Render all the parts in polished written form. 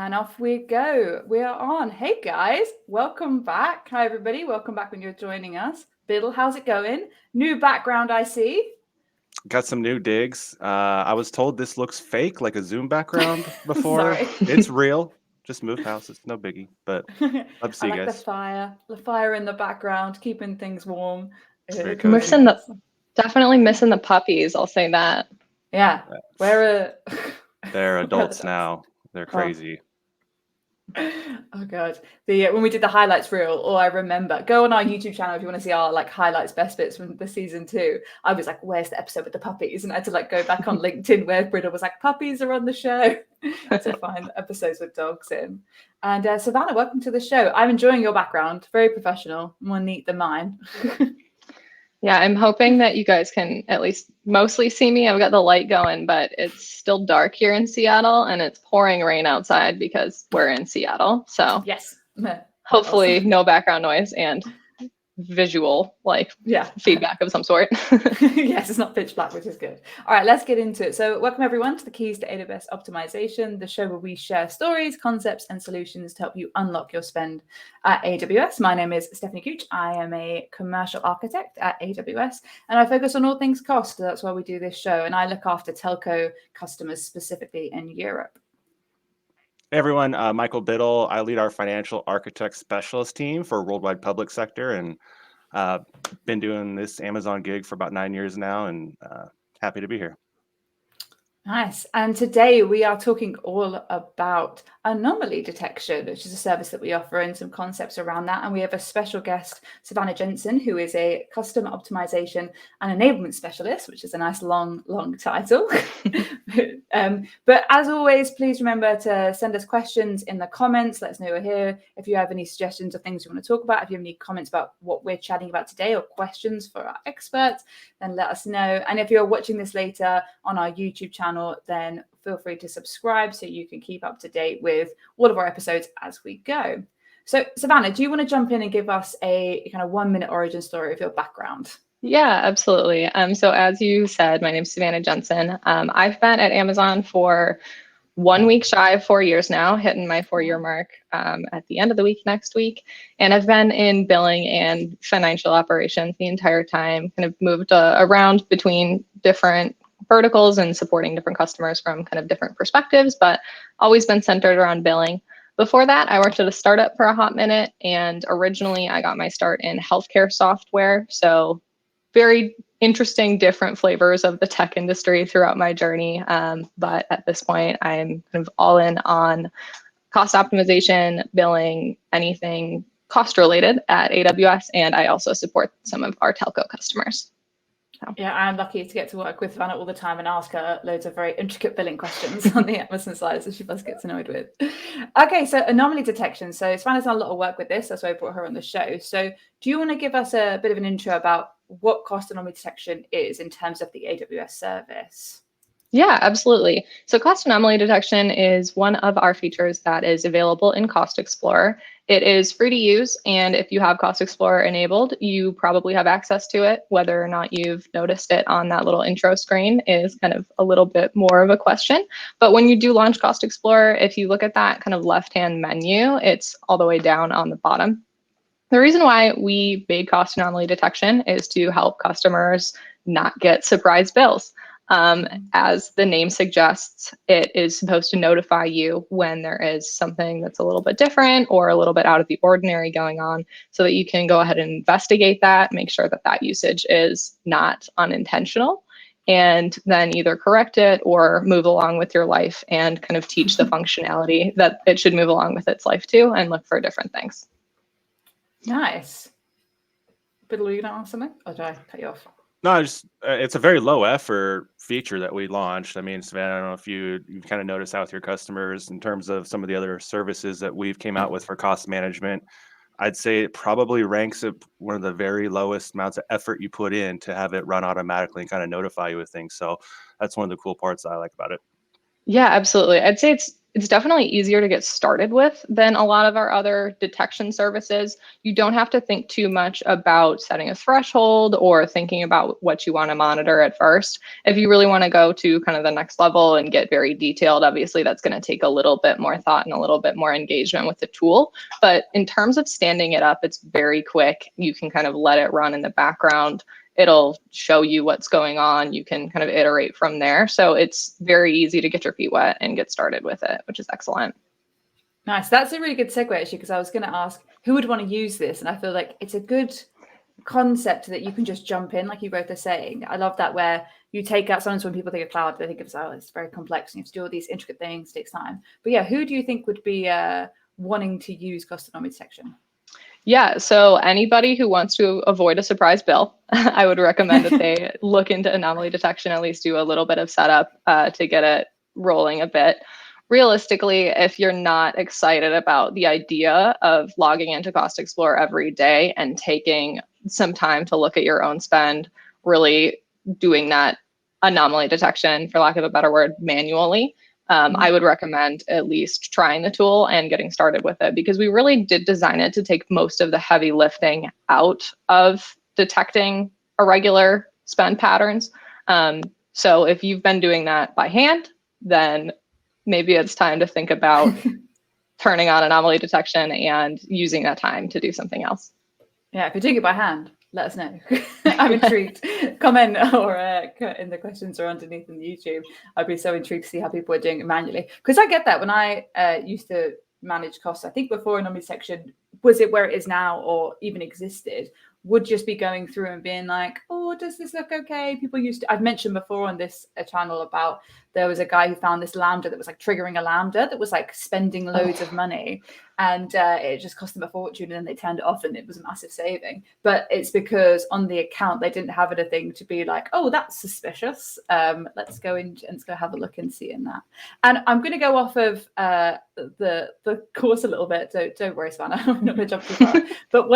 And off we go. We are on. Hey guys, welcome back. Hi everybody, welcome back when you're joining us. Biddle, how's it going? New background, I see. Got some new digs. I was told this looks fake, like a Zoom background before. Sorry. It's real. Just moved house. It's no biggie. But love to see I you like guys. the fire in the background, keeping things warm. Very It's really cozy. nice. Definitely missing the puppies, I'll say that. Yeah, where are They're where are the adults dogs? now. They're Oh. crazy. Oh god, the when we did the highlights reel, all I remember, go on our YouTube channel if you want to see our like highlights, best bits from the season 2. I was like, where's the episode with the puppies? And I had to like go back on LinkedIn where Britta was like, puppies are on the show to find episodes with dogs in. And Savannah, welcome to the show. I'm enjoying your background, very professional, more neat than mine. Yeah, I'm hoping that you guys can at least mostly see me. I've got the light going, but it's still dark here in Seattle and it's pouring rain outside because we're in Seattle. So Yes. hopefully no background noise and visual feedback of some sort. Yes, it's not pitch black, which is good. All right, let's get into it. So welcome everyone to the Keys to AWS Optimization, the show where we share stories, concepts, and solutions to help you unlock your spend at AWS. My name is Stephanie Gooch. I am a commercial architect at AWS, and I focus on all things cost. That's why we do this show, and I look after telco customers specifically in Europe. Hey everyone, Michael Biddle. I lead our financial architect specialist team for worldwide public sector, and been doing this Amazon gig for about 9 years now, and happy to be here. Nice. And today we are talking all about anomaly detection, which is a service that we offer and some concepts around that. And we have a special guest, Savannah Jensen, who is a custom optimization and enablement specialist, which is a nice long title. But as always, please remember to send us questions in the comments. Let us know we're here. If you have any suggestions or things you want to talk about, if you have any comments about what we're chatting about today or questions for our experts, then let us know. And if you're watching this later on our YouTube channel, then feel free to subscribe so you can keep up to date with all of our episodes as we go. So Savannah, do you want to jump in and give us a kind of 1-minute origin story of your background? Yeah, absolutely. So as you said, my name is Savannah Jensen. I've been at Amazon for 1 week shy of 4 years now, hitting my 4-year mark at the end of the week next week. And I've been in billing and financial operations the entire time, kind of moved around between different verticals and supporting different customers from kind of different perspectives, but always been centered around billing. Before that, I worked at a startup for a hot minute, and originally I got my start in healthcare software. So very interesting, different flavors of the tech industry throughout my journey. But at this point, I'm kind of all in on cost optimization, billing, anything cost related at AWS. And I also support some of our telco customers. So. Yeah, I'm lucky to get to work with Savannah all the time and ask her loads of very intricate billing questions on the Amazon side, so she just gets annoyed with. Okay, so anomaly detection. So Savannah's done a lot of work with this. That's why I brought her on the show. So do you want to give us a bit of an intro about what cost anomaly detection is in terms of the AWS service? Yeah, absolutely. So cost anomaly detection is one of our features that is available in Cost Explorer. It is free to use, and if you have Cost Explorer enabled, you probably have access to it. Whether or not you've noticed it on that little intro screen is kind of a little bit more of a question. But when you do launch Cost Explorer, if you look at that kind of left-hand menu, it's all the way down on the bottom. The reason why we made cost anomaly detection is to help customers not get surprise bills. As the name suggests, it is supposed to notify you when there is something that's a little bit different or a little bit out of the ordinary going on, so that you can go ahead and investigate that, make sure that that usage is not unintentional, and then either correct it or move along with your life and kind of teach the functionality that it should move along with its life too, and look for different things. Nice. Biddle, are you going to ask something? Or did I cut you off? No, it's a very low effort feature that we launched. I mean, Savannah, I don't know if you've kind of noticed that with your customers in terms of some of the other services that we've came out with for cost management. I'd say it probably ranks at one of the very lowest amounts of effort you put in to have it run automatically and kind of notify you with things. So that's one of the cool parts that I like about it. Yeah, absolutely. I'd say it's it's definitely easier to get started with than a lot of our other detection services. You don't have to think too much about setting a threshold or thinking about what you want to monitor at first. If you really want to go to kind of the next level and get very detailed, obviously that's going to take a little bit more thought and a little bit more engagement with the tool. But in terms of standing it up, it's very quick. You can kind of let it run in the background. It'll show you what's going on. You can kind of iterate from there. So it's very easy to get your feet wet and get started with it, which is excellent. Nice. That's a really good segue, actually, because I was going to ask who would want to use this. And I feel like it's a good concept that you can just jump in, like you both are saying. I love that, where you take out, sometimes when people think of cloud, they think of, oh, it's very complex and you have to do all these intricate things, it takes time. But yeah, who do you think would be wanting to use cost anomaly detection? Yeah, so anybody who wants to avoid a surprise bill, I would recommend that they look into anomaly detection, at least do a little bit of setup to get it rolling a bit. Realistically, if you're not excited about the idea of logging into Cost Explorer every day and taking some time to look at your own spend, really doing that anomaly detection, for lack of a better word, manually, I would recommend at least trying the tool and getting started with it, because we really did design it to take most of the heavy lifting out of detecting irregular spend patterns. So if you've been doing that by hand, then maybe it's time to think about turning on anomaly detection and using that time to do something else. Yeah, if you're doing it by hand, let us know. I'm intrigued. Comment or in the questions or underneath in the YouTube. I'd be so intrigued to see how people are doing it manually. Because I get that when I used to manage costs, I think before anomaly detection, was it where it is now or even existed, would just be going through and being like, oh, does this look okay? People used to, I've mentioned before on this channel about, there was a guy who found this Lambda that was like triggering a Lambda that was like spending loads of money, and it just cost them a fortune, and then they turned it off and it was a massive saving. But it's because on the account, they didn't have anything to be like, oh, that's suspicious. Let's go in and let's go have a look and see in that. And I'm going to go off of the course a little bit. Don't worry, Savannah, I'm not going to jump too far. But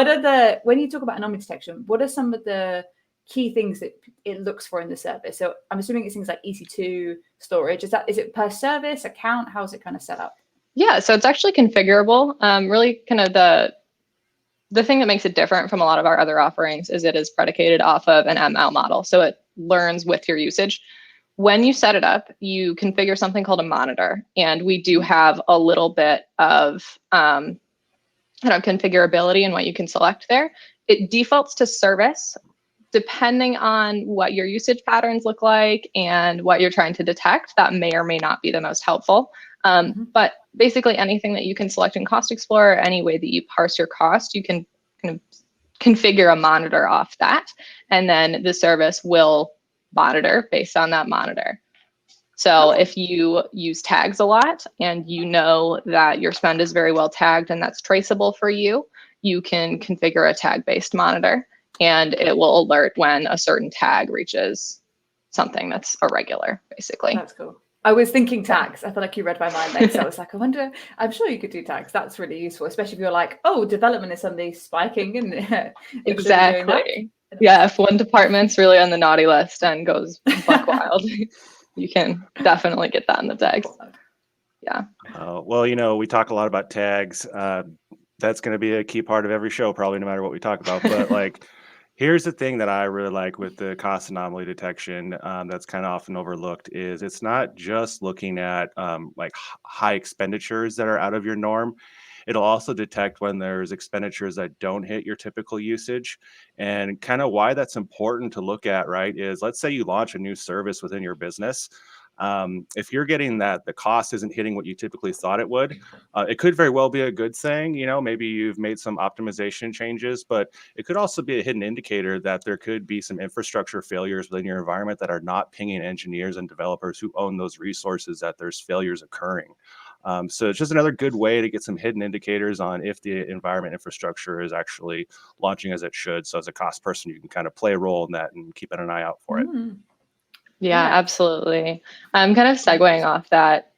when you talk about anomaly detection, what are some of the key things that it looks for in the service? So I'm assuming it's things like EC2 storage. Is it per service account? How is it kind of set up? Yeah, so it's actually configurable. Really kind of the thing that makes it different from a lot of our other offerings is it is predicated off of an ML model. So it learns with your usage. When you set it up, you configure something called a monitor. And we do have a little bit of kind of configurability in what you can select there. It defaults to service. Depending on what your usage patterns look like and what you're trying to detect, that may or may not be the most helpful. But basically anything that you can select in Cost Explorer, any way that you parse your cost, you can kind of configure a monitor off that, and then the service will monitor based on that monitor. So if you use tags a lot and you know that your spend is very well tagged and that's traceable for you, you can configure a tag-based monitor, and it will alert when a certain tag reaches something that's irregular, basically. That's cool. I was thinking tags. I feel like you read my mind there. So I was like, I wonder, I'm sure you could do tags. That's really useful, especially if you're like, oh, development is suddenly spiking. And exactly. Yeah, if one department's really on the naughty list and goes buck wild, you can definitely get that in the tags. Yeah. Well, we talk a lot about tags. That's going to be a key part of every show, probably, no matter what we talk about. But here's the thing that I really like with the cost anomaly detection that's kind of often overlooked is it's not just looking at high expenditures that are out of your norm. It'll also detect when there's expenditures that don't hit your typical usage. And kind of why that's important to look at, right, is let's say you launch a new service within your business. If you're getting that the cost isn't hitting what you typically thought it would, it could very well be a good thing. Maybe you've made some optimization changes, but it could also be a hidden indicator that there could be some infrastructure failures within your environment that are not pinging engineers and developers who own those resources, that there's failures occurring. So it's just another good way to get some hidden indicators on if the environment infrastructure is actually launching as it should. So as a cost person, you can kind of play a role in that and keep an eye out for it. Yeah, absolutely. I'm kind of segueing off that.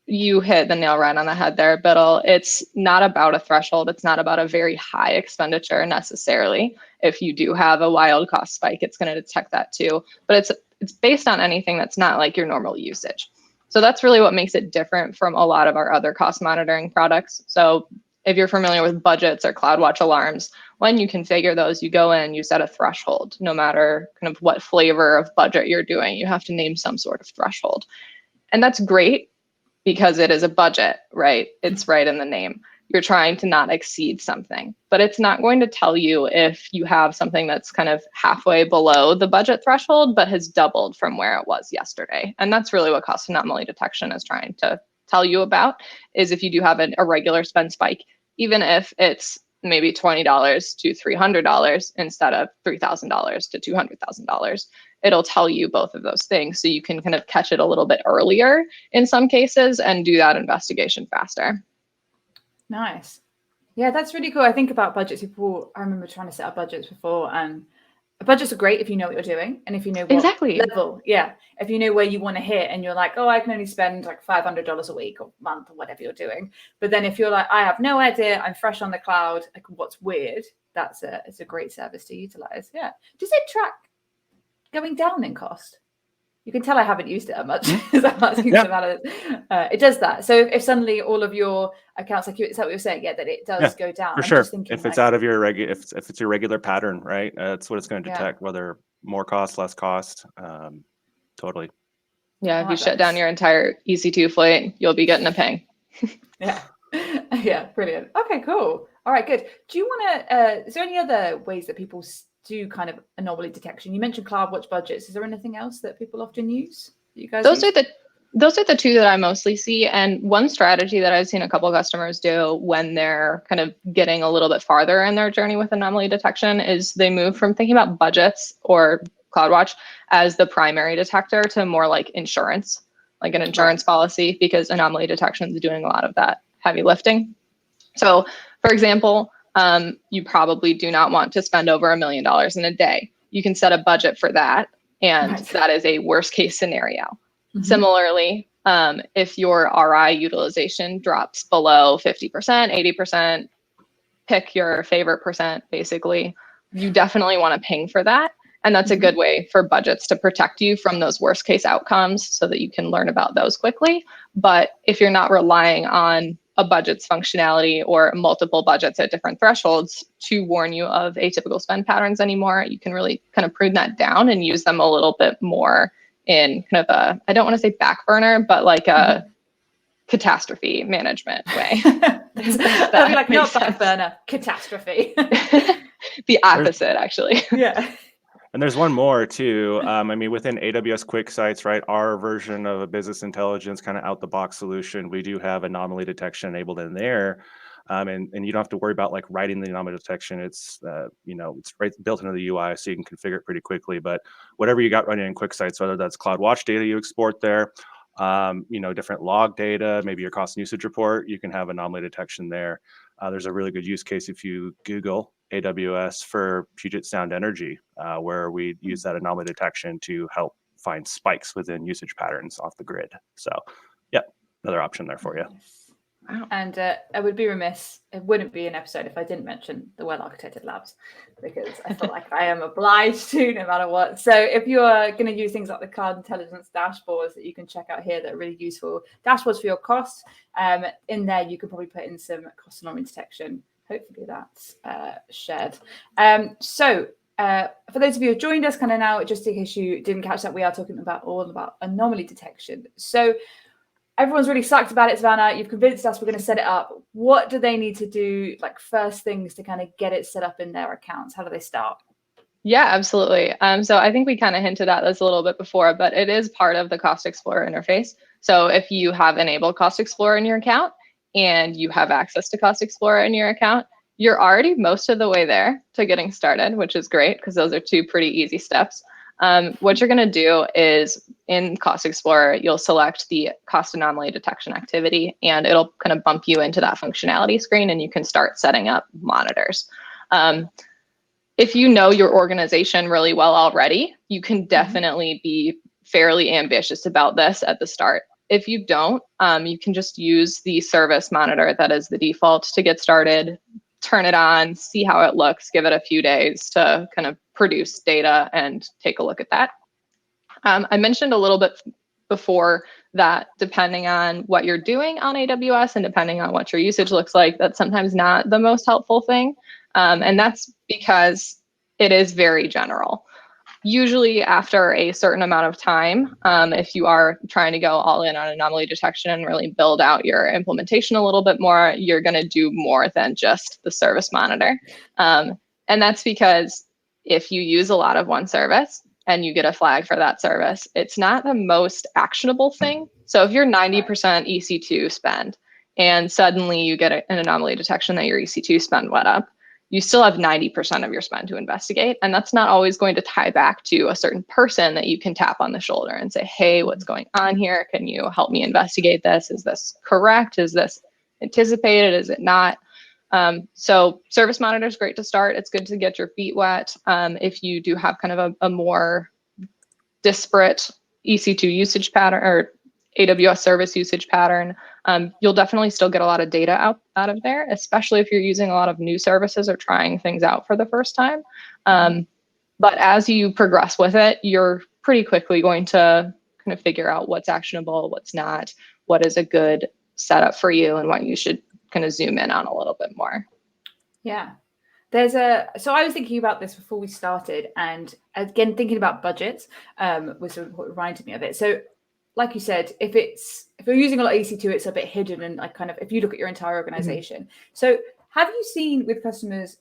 You hit the nail right on the head there, Biddle. It's not about a threshold. It's not about a very high expenditure necessarily. If you do have a wild cost spike, it's going to detect that too. But it's based on anything that's not like your normal usage. So that's really what makes it different from a lot of our other cost monitoring products. So if you're familiar with budgets or CloudWatch alarms, when you configure those, you go in, you set a threshold, no matter kind of what flavor of budget you're doing, you have to name some sort of threshold. And that's great because it is a budget, right? It's right in the name. You're trying to not exceed something, but it's not going to tell you if you have something that's kind of halfway below the budget threshold, but has doubled from where it was yesterday. And that's really what cost anomaly detection is trying to tell you about, is if you do have a regular spend spike, even if it's maybe $20 to $300 instead of $3,000 to $200,000, it'll tell you both of those things. So you can kind of catch it a little bit earlier in some cases and do that investigation faster. Nice. Yeah, that's really cool. I think about budgets. I remember trying to set up budgets before, and budgets are great if you know what you're doing and if you know what level. Yeah. If you know where you want to hit and you're like, oh, I can only spend like $500 a week or month or whatever you're doing. But then if you're like, I have no idea, I'm fresh on the cloud, like what's weird, it's a great service to utilize. Yeah. Does it track going down in cost? You can tell I haven't used it that much. It does that. So if suddenly all of your accounts, like is that what you're saying? Yeah, that it does go down. For sure. If it's out of your if it's your regular pattern, right? That's what it's going to detect, whether more cost, less cost. Totally. Yeah, if you shut down your entire EC2 fleet, you'll be getting a ping. Yeah. Yeah, brilliant. Okay, cool. All right, good. Do you want to, is there any other ways that people do kind of anomaly detection? You mentioned CloudWatch budgets. Is there anything else that people often use? That you guys those are the two that I mostly see. And one strategy that I've seen a couple of customers do when they're kind of getting a little bit farther in their journey with anomaly detection is they move from thinking about budgets or CloudWatch as the primary detector to more like insurance, like an insurance policy, because anomaly detection is doing a lot of that heavy lifting. So, for example, you probably do not want to spend over $1 million in a day. You can set a budget for that, and that is a worst case scenario. Mm-hmm. Similarly, if your RI utilization drops below 50%, 80%, pick your favorite percent, basically, you definitely want to ping for that. And that's a good way for budgets to protect you from those worst case outcomes so that you can learn about those quickly. But if you're not relying on a budget's functionality or multiple budgets at different thresholds to warn you of atypical spend patterns anymore, you can really kind of prune that down and use them a little bit more in kind of a, I don't want to say back burner, but like a catastrophe management way. That'd be like not back burner, catastrophe. The opposite, actually. Yeah. And there's one more too. I mean, within AWS QuickSights, right? Our version of a business intelligence kind of out the box solution, we do have anomaly detection enabled in there. And you don't have to worry about like writing the anomaly detection. It's, it's right built into the UI, so you can configure it pretty quickly. But whatever you got running in QuickSights, whether that's CloudWatch data you export there, different log data, maybe your cost and usage report, you can have anomaly detection there. There's a really good use case if you Google AWS for Puget Sound Energy, where we use that anomaly detection to help find spikes within usage patterns off the grid. So, another option there for you. Wow. And I would be remiss, it wouldn't be an episode if I didn't mention the well-architected labs, because I feel like I am obliged to no matter what. So if you are going to use things like the card intelligence dashboards that you can check out here that are really useful, dashboards for your costs, in there you could probably put in some cost anomaly detection. Hopefully that's shared. So for those of you who joined us kind of now, just in case you didn't catch that, we are talking all about anomaly detection. So everyone's really psyched about it, Savannah. You've convinced us we're going to set it up. What do they need to do, like first things to kind of get it set up in their accounts? How do they start? Yeah, absolutely. So I think we kind of hinted at this a little bit before, but it is part of the Cost Explorer interface. So if you have enabled Cost Explorer in your account and you have access to Cost Explorer in your account, you're already most of the way there to getting started, which is great because those are two pretty easy steps. What you're going to do is in Cost Explorer, you'll select the cost anomaly detection activity, and it'll kind of bump you into that functionality screen, and you can start setting up monitors. If you know your organization really well already, you can definitely be fairly ambitious about this at the start. If you don't, you can just use the service monitor that is the default to get started, turn it on, see how it looks, give it a few days to kind of produce data and take a look at that. I mentioned a little bit before that depending on what you're doing on AWS and depending on what your usage looks like, that's sometimes not the most helpful thing. And that's because it is very general. Usually after a certain amount of time, if you are trying to go all in on anomaly detection and really build out your implementation a little bit more, you're going to do more than just the service monitor. And that's because if you use a lot of one service and you get a flag for that service, it's not the most actionable thing. So if you're 90% EC2 spend and suddenly you get an anomaly detection that your EC2 spend went up, you still have 90% of your spend to investigate. And that's not always going to tie back to a certain person that you can tap on the shoulder and say, hey, what's going on here? Can you help me investigate this? Is this correct? Is this anticipated? Is it not? So service monitor is great to start. It's good to get your feet wet. If you do have kind of a more disparate EC2 usage pattern or AWS service usage pattern, you'll definitely still get a lot of data out of there, especially if you're using a lot of new services or trying things out for the first time. But as you progress with it, you're pretty quickly going to kind of figure out what's actionable, what's not, what is a good setup for you, and what you should kind of zoom in on a little bit more. Yeah. So I was thinking about this before we started, and again, thinking about budgets was sort of what reminded me of it. So like you said, if you're using a lot of EC2, it's a bit hidden and like kind of if you look at your entire organization. Mm-hmm. So have you seen with customers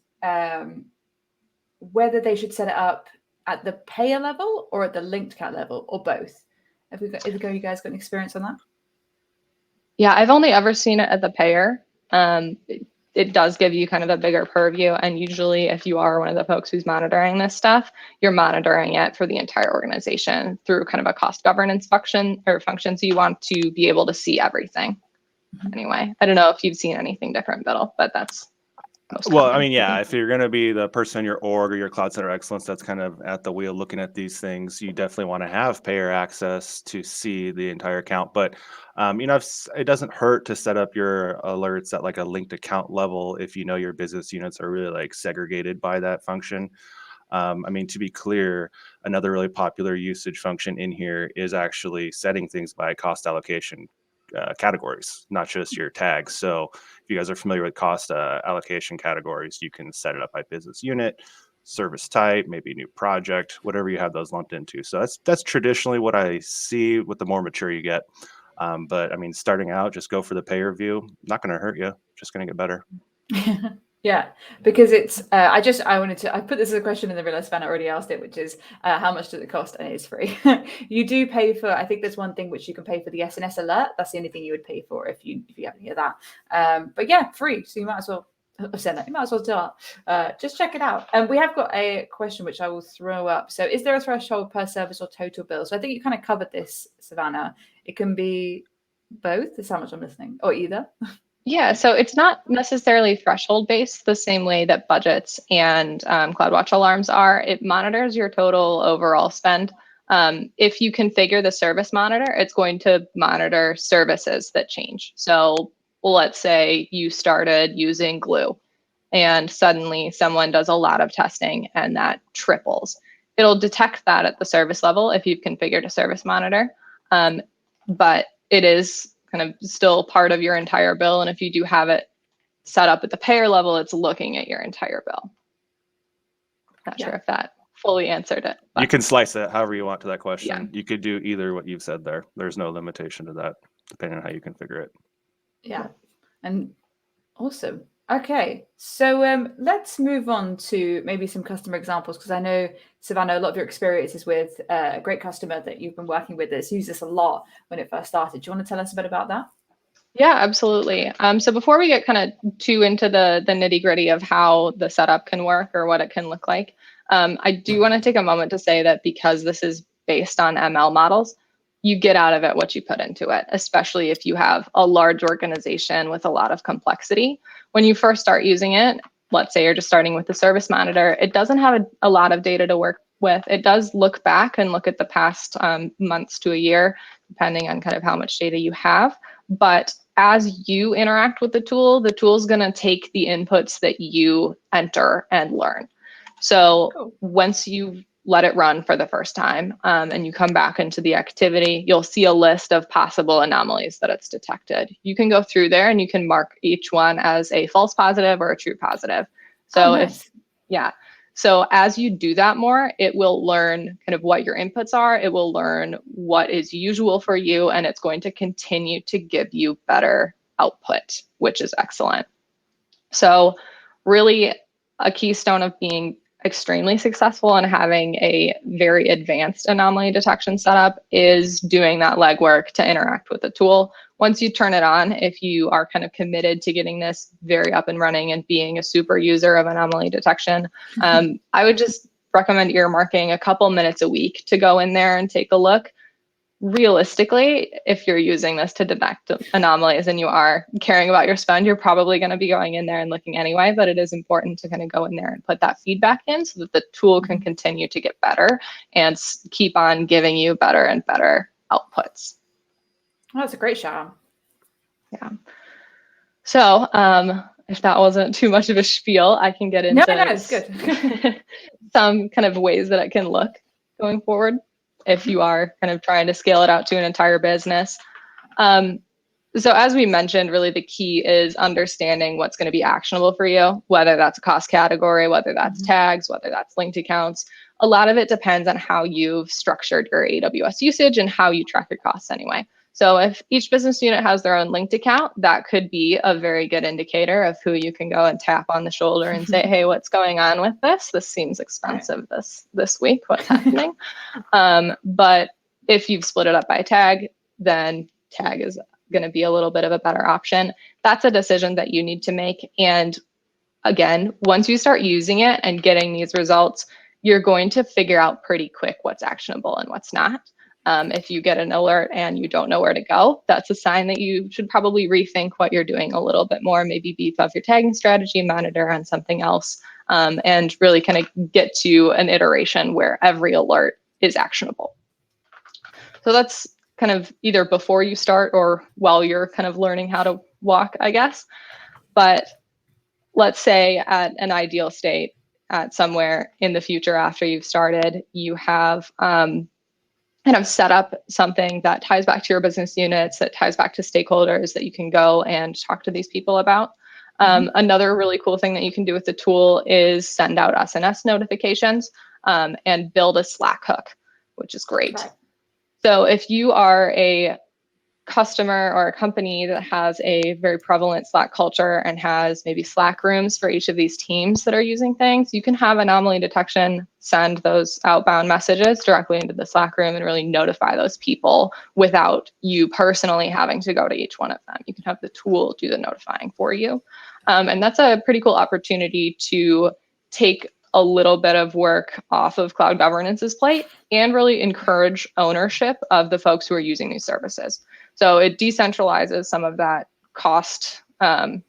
whether they should set it up at the payer level or at the linked cat level or both? Have you guys got an experience on that? Yeah, I've only ever seen it at the payer. It does give you kind of a bigger purview. And usually if you are one of the folks who's monitoring this stuff, you're monitoring it for the entire organization through kind of a cost governance function. So you want to be able to see everything. Mm-hmm. Anyway, I don't know if you've seen anything different, Biddle, but that's most well, I mean, yeah, if you're going to be the person in your org or your cloud center excellence that's kind of at the wheel looking at these things, you definitely want to have payer access to see the entire account. But, it doesn't hurt to set up your alerts at like a linked account level if you know your business units are really like segregated by that function. To be clear, another really popular usage function in here is actually setting things by cost allocation categories, not just your tags. So if you guys are familiar with cost allocation categories, you can set it up by business unit, service type, maybe new project, whatever you have those lumped into. So that's traditionally what I see with the more mature you get. But starting out, just go for the payer view. Not going to hurt you. Just going to get better. Yeah, because it's, I put this as a question and then realized Savannah already asked it, which is how much does it cost? And it is free. You do pay for, I think there's one thing which you can pay for the SNS alert. That's the only thing you would pay for if you haven't heard that. But yeah, free. So you might as well send that. You might as well start. Just check it out. And we have got a question which I will throw up. So is there a threshold per service or total bill? So I think you kind of covered this, Savannah. It can be both. Is how much I'm listening, or either. Yeah, so it's not necessarily threshold based the same way that budgets and CloudWatch alarms are. It monitors your total overall spend. If you configure the service monitor, it's going to monitor services that change. So let's say you started using Glue and suddenly someone does a lot of testing and that triples. It'll detect that at the service level if you've configured a service monitor, but it is kind of still part of your entire bill. And if you do have it set up at the payer level, it's looking at your entire bill. Not sure if that fully answered it. But you can slice it however you want to that question. Yeah. You could do either what you've said there. There's no limitation to that, depending on how you configure it. Yeah. And awesome. Okay, so let's move on to maybe some customer examples, because I know, Savannah, a lot of your experiences with a great customer that you've been working with that's used this a lot when it first started. Do you want to tell us a bit about that? Yeah, absolutely. So before we get kind of too into the nitty gritty of how the setup can work or what it can look like, I do want to take a moment to say that because this is based on ML models, you get out of it what you put into it, especially if you have a large organization with a lot of complexity. When you first start using it, let's say you're just starting with the service monitor, it doesn't have a lot of data to work with. It does look back and look at the past months to a year, depending on kind of how much data you have. But as you interact with the tool's going to take the inputs that you enter and learn. So once you've let it run for the first time, and you come back into the activity, you'll see a list of possible anomalies that it's detected. You can go through there and you can mark each one as a false positive or a true positive. So nice. So as you do that more, it will learn kind of what your inputs are. It will learn what is usual for you, and it's going to continue to give you better output, which is excellent. So really a keystone of being extremely successful and having a very advanced anomaly detection setup is doing that legwork to interact with the tool. Once you turn it on, if you are kind of committed to getting this very up and running and being a super user of anomaly detection, I would just recommend earmarking a couple minutes a week to go in there and take a look. Realistically, if you're using this to detect anomalies and you are caring about your spend, you're probably going to be going in there and looking anyway, but it is important to kind of go in there and put that feedback in so that the tool can continue to get better and keep on giving you better and better outputs. Oh, that's a great shout. Yeah. So if that wasn't too much of a spiel, I can get into No, it's good. some kind of ways that it can look going forward if you are kind of trying to scale it out to an entire business. So as we mentioned, really the key is understanding what's going to be actionable for you, whether that's a cost category, whether that's tags, whether that's linked accounts. A lot of it depends on how you've structured your AWS usage and how you track your costs anyway. So if each business unit has their own linked account, that could be a very good indicator of who you can go and tap on the shoulder and say, hey, what's going on with this? This seems expensive this week. What's happening? But if you've split it up by tag, then tag is going to be a little bit of a better option. That's a decision that you need to make. And again, once you start using it and getting these results, you're going to figure out pretty quick what's actionable and what's not. If you get an alert and you don't know where to go, that's a sign that you should probably rethink what you're doing a little bit more, maybe beef up your tagging strategy, monitor on something else, and really kind of get to an iteration where every alert is actionable. So that's kind of either before you start or while you're kind of learning how to walk, I guess. But let's say at an ideal state, at somewhere in the future after you've started, you have kind of set up something that ties back to your business units, that ties back to stakeholders that you can go and talk to these people about. Another really cool thing that you can do with the tool is send out SNS notifications and build a Slack hook, which is great. Right. So if you are a customer or a company that has a very prevalent Slack culture and has maybe Slack rooms for each of these teams that are using things, you can have anomaly detection send those outbound messages directly into the Slack room and really notify those people without you personally having to go to each one of them. You can have the tool do the notifying for you. And that's a pretty cool opportunity to take a little bit of work off of cloud governance's plate and really encourage ownership of the folks who are using these services. So it decentralizes some of that cost. I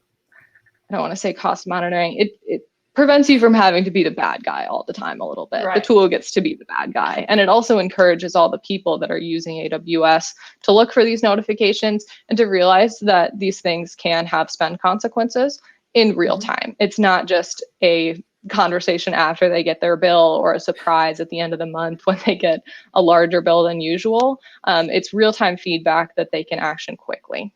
don't want to say cost monitoring. It prevents you from having to be the bad guy all the time a little bit. Right. The tool gets to be the bad guy. And it also encourages all the people that are using AWS to look for these notifications and to realize that these things can have spend consequences in real time. It's not just a conversation after they get their bill or a surprise at the end of the month when they get a larger bill than usual. It's real-time feedback that they can action quickly.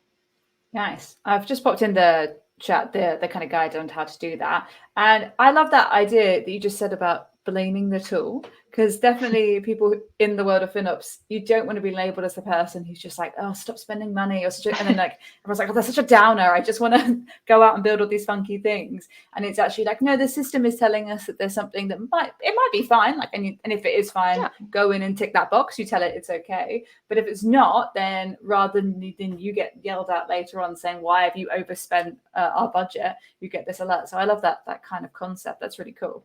Nice. I've just popped in the chat the kind of guide on how to do that. And I love that idea that you just said about blaming the tool, because definitely people in the world of FinOps, you don't want to be labeled as the person who's just like, oh, stop spending money, or such, and then like everyone's like, oh, that's such a downer. I just want to go out and build all these funky things. And it's actually like, no, the system is telling us that there's something that might be fine. Like, and if it is fine, go in and tick that box. You tell it it's okay. But if it's not, then rather than you get yelled at later on saying, why have you overspent our budget? You get this alert. So I love that kind of concept. That's really cool.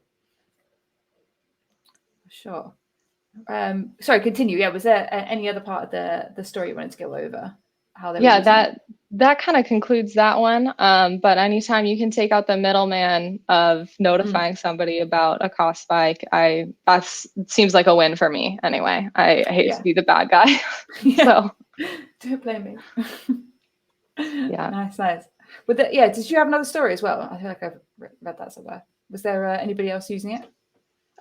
Sure. Sorry, continue. Yeah, was there any other part of the story you wanted to go over? How they that kind of concludes that one. But anytime you can take out the middleman of notifying somebody about a cost spike, that seems like a win for me anyway. I hate to be the bad guy. So don't blame me. Yeah. Nice. With did you have another story as well? I feel like I've read that somewhere. Was there anybody else using it?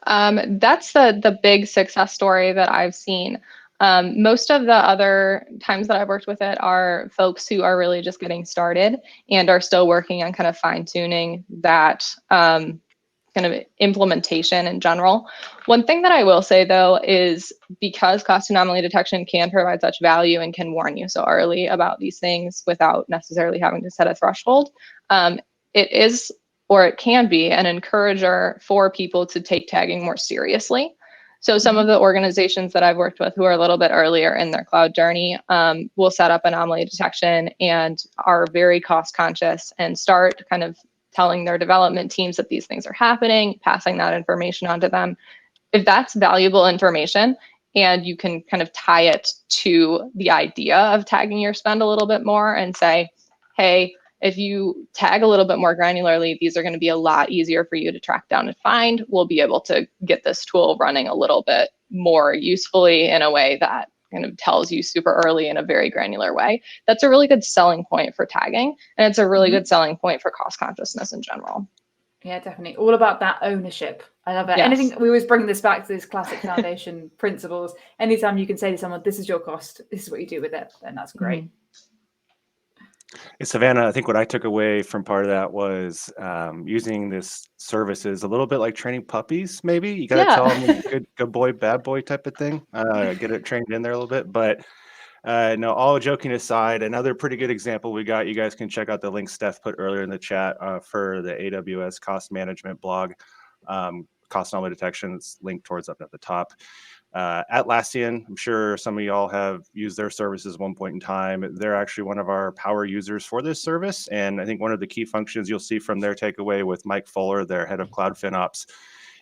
That's the big success story that I've seen. Most of the other times that I've worked with it are folks who are really just getting started and are still working on kind of fine-tuning that kind of implementation in general. One thing that I will say though is because cost anomaly detection can provide such value and can warn you so early about these things without necessarily having to set a threshold, it is, or it can be, an encourager for people to take tagging more seriously. So some of the organizations that I've worked with who are a little bit earlier in their cloud journey will set up anomaly detection and are very cost conscious and start kind of telling their development teams that these things are happening, passing that information on to them. If that's valuable information and you can kind of tie it to the idea of tagging your spend a little bit more and say, hey, if you tag a little bit more granularly, these are going to be a lot easier for you to track down and find. We'll be able to get this tool running a little bit more usefully in a way that kind of tells you super early in a very granular way. That's a really good selling point for tagging, and it's a really good selling point for cost consciousness in general. Yeah, definitely. All about that ownership. I love it. Yes. Anything, we always bring this back to these classic foundation principles. Anytime you can say to someone, this is your cost, this is what you do with it, then that's great. Hey, Savannah, I think what I took away from part of that was using this service is a little bit like training puppies, maybe. You got to tell them good boy, bad boy type of thing, get it trained in there a little bit. But no, all joking aside, another pretty good example we got, you guys can check out the link Steph put earlier in the chat for the AWS cost management blog. Cost anomaly detection, it's linked towards up at the top. Atlassian, I'm sure some of y'all have used their services at one point in time. They're actually one of our power users for this service. And I think one of the key functions you'll see from their takeaway with Mike Fuller, their head of cloud FinOps,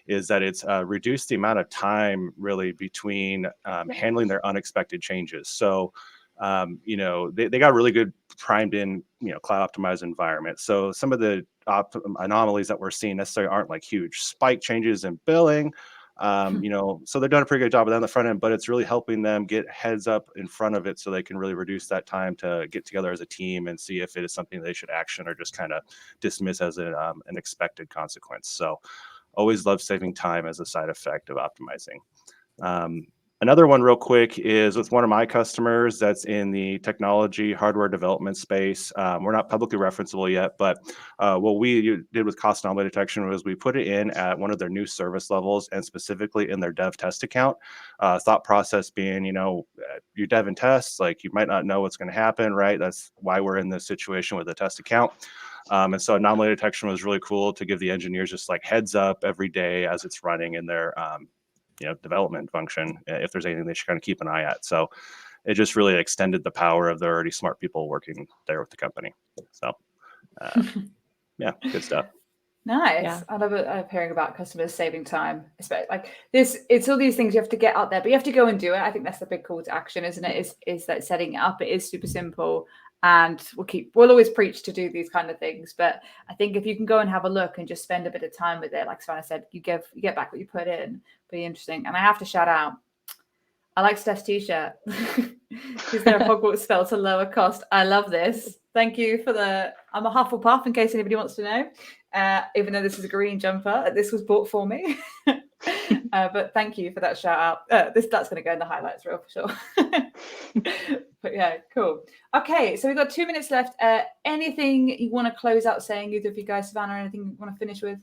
is that it's reduced the amount of time really between handling their unexpected changes. So, they got really good primed in, cloud optimized environment. So some of the anomalies that we're seeing necessarily aren't like huge spike changes in billing. So they're doing a pretty good job of that on the front end, but it's really helping them get heads up in front of it so they can really reduce that time to get together as a team and see if it is something they should action or just kind of dismiss as an expected consequence. So always love saving time as a side effect of optimizing. Another one real quick is with one of my customers that's in the technology hardware development space. We're not publicly referenceable yet, but what we did with cost anomaly detection was we put it in at one of their new service levels and specifically in their dev test account. Thought process being, you dev and test, like you might not know what's going to happen, right? That's why we're in this situation with the test account. And so anomaly detection was really cool to give the engineers just like heads up every day as it's running in their development function, if there's anything they should kind of keep an eye at. So it just really extended the power of the already smart people working there with the company. So good stuff. Nice. Yeah. I love hearing about customers saving time. Like this, it's all these things you have to get out there, but you have to go and do it. I think that's the big call to action, isn't it? Is that setting it up? It is super simple, and we'll always preach to do these kind of things. But I think if you can go and have a look and just spend a bit of time with it, like Savannah said, you get back what you put in. Pretty interesting. And I have to shout out, I like Steph's t-shirt. She's there, Hogwarts spell to lower cost. I love this. Thank you for I'm a Hufflepuff, in case anybody wants to know. Even though this is a green jumper, this was bought for me. But thank you for that shout out. That's going to go in the highlights reel for sure. But yeah, cool. Okay, so we've got 2 minutes left. Anything you want to close out saying, either of you guys, Savannah, or anything you want to finish with?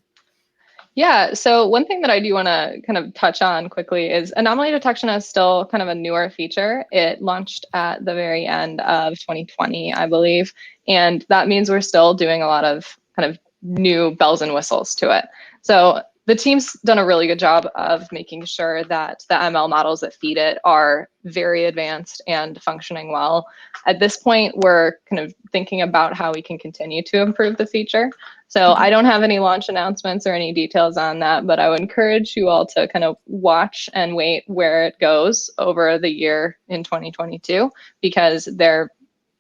Yeah, so one thing that I do want to kind of touch on quickly is anomaly detection is still kind of a newer feature. It launched at the very end of 2020, I believe. And that means we're still doing a lot of kind of new bells and whistles to it. So the team's done a really good job of making sure that the ML models that feed it are very advanced and functioning well. At this point, we're kind of thinking about how we can continue to improve the feature. So I don't have any launch announcements or any details on that, but I would encourage you all to kind of watch and wait where it goes over the year in 2022, because they're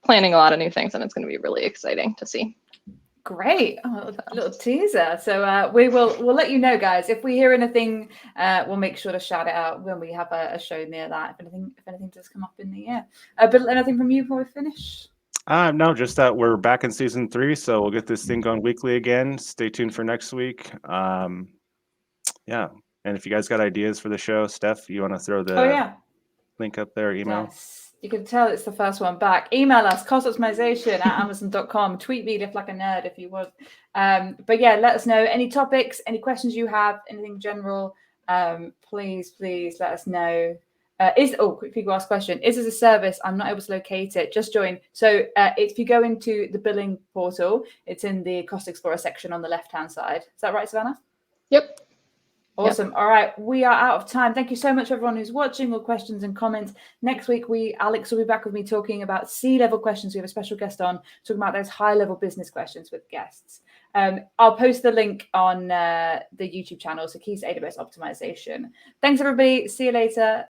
planning a lot of new things and it's going to be really exciting to see. Great. Oh, a little teaser. So we'll let you know, guys. If we hear anything, we'll make sure to shout it out when we have a show near that. If anything does come up in the year. But anything from you before we finish? No, just that we're back in season 3, so we'll get this thing going weekly again. Stay tuned for next week. And if you guys got ideas for the show, Steph, you want to throw the link up there, email? Yes, you can tell it's the first one back. Email us, costoptimization@amazon.com. Tweet me, live like a nerd if you want. But yeah, let us know any topics, any questions you have, anything general. Please let us know. Quick people ask question. Is this a service? I'm not able to locate it. Just join. So if you go into the billing portal, it's in the Cost Explorer section on the left-hand side. Is that right, Savannah? Yep. Awesome. Yep. All right. We are out of time. Thank you so much, everyone who's watching. All questions and comments. Next week, Alex will be back with me talking about C-level questions. We have a special guest on talking about those high-level business questions with guests. I'll post the link on the YouTube channel. So keys to AWS optimization. Thanks, everybody. See you later.